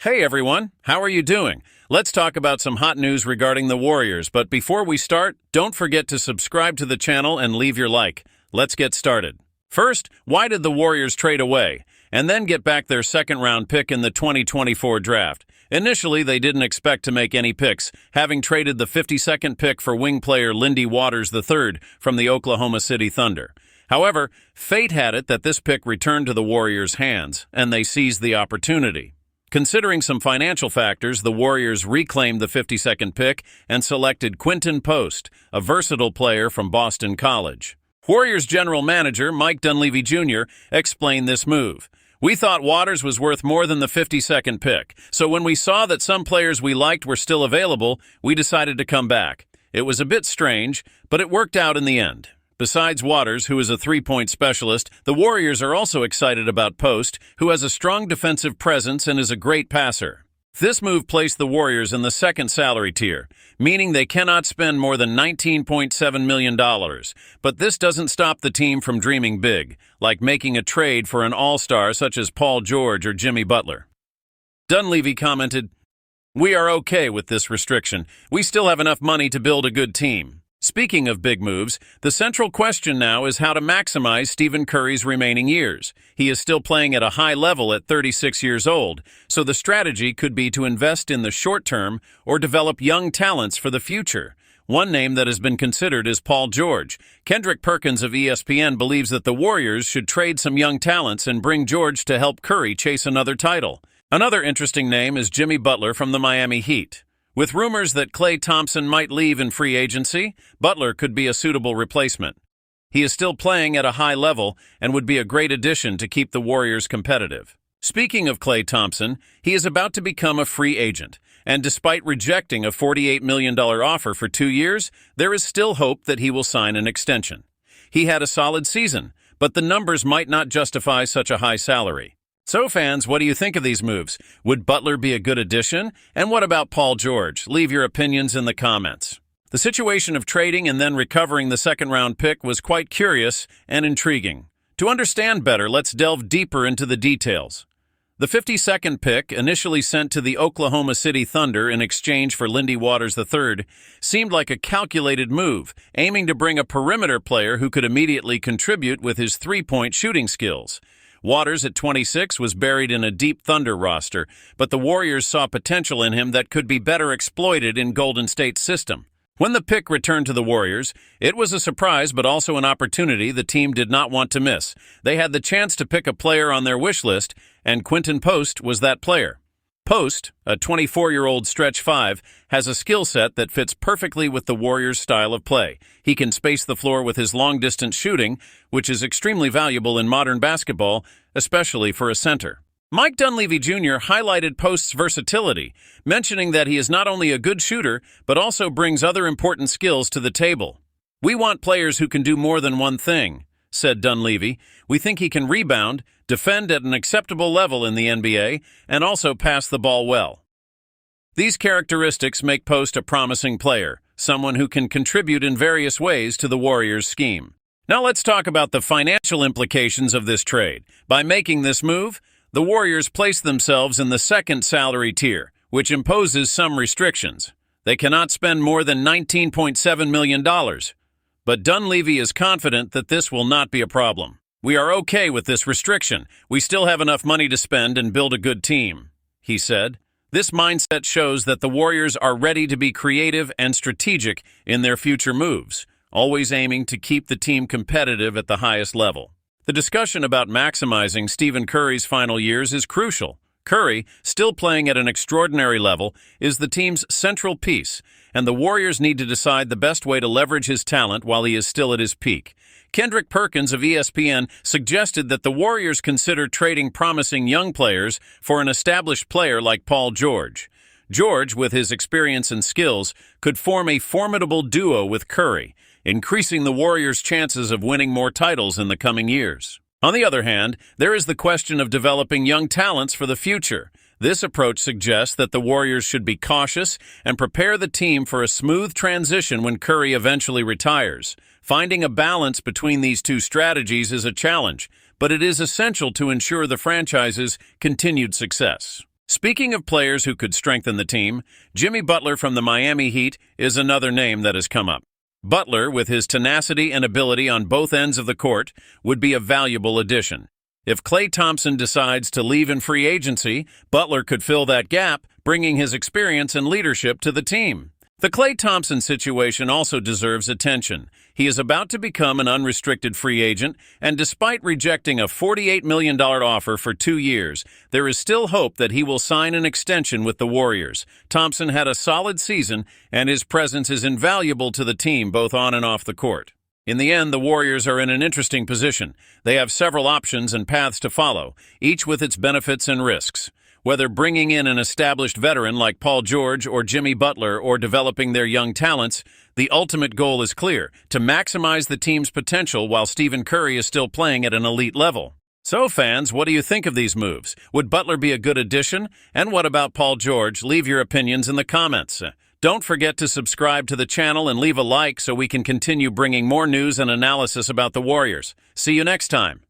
Hey everyone, how are you doing? Let's talk about some hot news regarding the Warriors, but before we start, don't forget to subscribe to the channel and leave your like. Let's get started. First, why did the Warriors trade away and then get back their second-round pick in the 2024 draft? Initially, they didn't expect to make any picks, having traded the 52nd pick for wing player Lindy Waters III from the Oklahoma City Thunder. However, fate had it that this pick returned to the Warriors' hands, and they seized the opportunity. Considering some financial factors, the Warriors reclaimed the 52nd pick and selected Quinton Post, a versatile player from Boston College. Warriors general manager Mike Dunleavy Jr. explained this move. "We thought Waters was worth more than the 52nd pick, so when we saw that some players we liked were still available, we decided to come back. It was a bit strange, but it worked out in the end." Besides Waters, who is a three-point specialist, the Warriors are also excited about Post, who has a strong defensive presence and is a great passer. This move placed the Warriors in the second salary tier, meaning they cannot spend more than $19.7 million. But this doesn't stop the team from dreaming big, like making a trade for an all-star such as Paul George or Jimmy Butler. Dunleavy commented, "We are okay with this restriction. We still have enough money to build a good team." Speaking of big moves, the central question now is how to maximize Stephen Curry's remaining years. He is still playing at a high level at 36 years old, so the strategy could be to invest in the short term or develop young talents for the future. One name that has been considered is Paul George. Kendrick Perkins of ESPN believes that the Warriors should trade some young talents and bring George to help Curry chase another title. Another interesting name is Jimmy Butler from the Miami Heat. With rumors that Klay Thompson might leave in free agency, Butler could be a suitable replacement. He is still playing at a high level and would be a great addition to keep the Warriors competitive. Speaking of Klay Thompson, he is about to become a free agent, and despite rejecting a $48 million offer for 2 years, there is still hope that he will sign an extension. He had a solid season, but the numbers might not justify such a high salary. So fans, what do you think of these moves? Would Butler be a good addition? And what about Paul George? Leave your opinions in the comments. The situation of trading and then recovering the second-round pick was quite curious and intriguing. To understand better, let's delve deeper into the details. The 52nd pick, initially sent to the Oklahoma City Thunder in exchange for Lindy Waters III, seemed like a calculated move, aiming to bring a perimeter player who could immediately contribute with his three-point shooting skills. Waters at 26 was buried in a deep Thunder roster, but the Warriors saw potential in him that could be better exploited in Golden State's system. When the pick returned to the Warriors, it was a surprise but also an opportunity the team did not want to miss. They had the chance to pick a player on their wish list, and Quinton Post was that player. Post, a 24-year-old stretch five, has a skill set that fits perfectly with the Warriors' style of play. He can space the floor with his long-distance shooting, which is extremely valuable in modern basketball, especially for a center. Mike Dunleavy Jr. highlighted Post's versatility, mentioning that he is not only a good shooter, but also brings other important skills to the table. "We want players who can do more than one thing," said Dunleavy. "We think he can rebound, defend at an acceptable level in the NBA, and also pass the ball well." These characteristics make Post a promising player, someone who can contribute in various ways to the Warriors' scheme. Now let's talk about the financial implications of this trade. By making this move, the Warriors place themselves in the second salary tier, which imposes some restrictions. They cannot spend more than $19.7 million. But Dunleavy is confident that this will not be a problem. "We are okay with this restriction. We still have enough money to spend and build a good team," he said. This mindset shows that the Warriors are ready to be creative and strategic in their future moves, always aiming to keep the team competitive at the highest level. The discussion about maximizing Stephen Curry's final years is crucial. Curry, still playing at an extraordinary level, is the team's central piece, and the Warriors need to decide the best way to leverage his talent while he is still at his peak. Kendrick Perkins of ESPN suggested that the Warriors consider trading promising young players for an established player like Paul George. George, with his experience and skills, could form a formidable duo with Curry, increasing the Warriors' chances of winning more titles in the coming years. On the other hand, there is the question of developing young talents for the future. This approach suggests that the Warriors should be cautious and prepare the team for a smooth transition when Curry eventually retires. Finding a balance between these two strategies is a challenge, but it is essential to ensure the franchise's continued success. Speaking of players who could strengthen the team, Jimmy Butler from the Miami Heat is another name that has come up. Butler, with his tenacity and ability on both ends of the court, would be a valuable addition. If Klay Thompson decides to leave in free agency, Butler could fill that gap, bringing his experience and leadership to the team. The Klay Thompson situation also deserves attention. He is about to become an unrestricted free agent, and despite rejecting a $48 million offer for 2 years, there is still hope that he will sign an extension with the Warriors. Thompson had a solid season, and his presence is invaluable to the team both on and off the court. In the end, the Warriors are in an interesting position. They have several options and paths to follow, each with its benefits and risks. Whether bringing in an established veteran like Paul George or Jimmy Butler or developing their young talents, the ultimate goal is clear: to maximize the team's potential while Stephen Curry is still playing at an elite level. So fans, what do you think of these moves? Would Butler be a good addition? And what about Paul George? Leave your opinions in the comments. Don't forget to subscribe to the channel and leave a like so we can continue bringing more news and analysis about the Warriors. See you next time.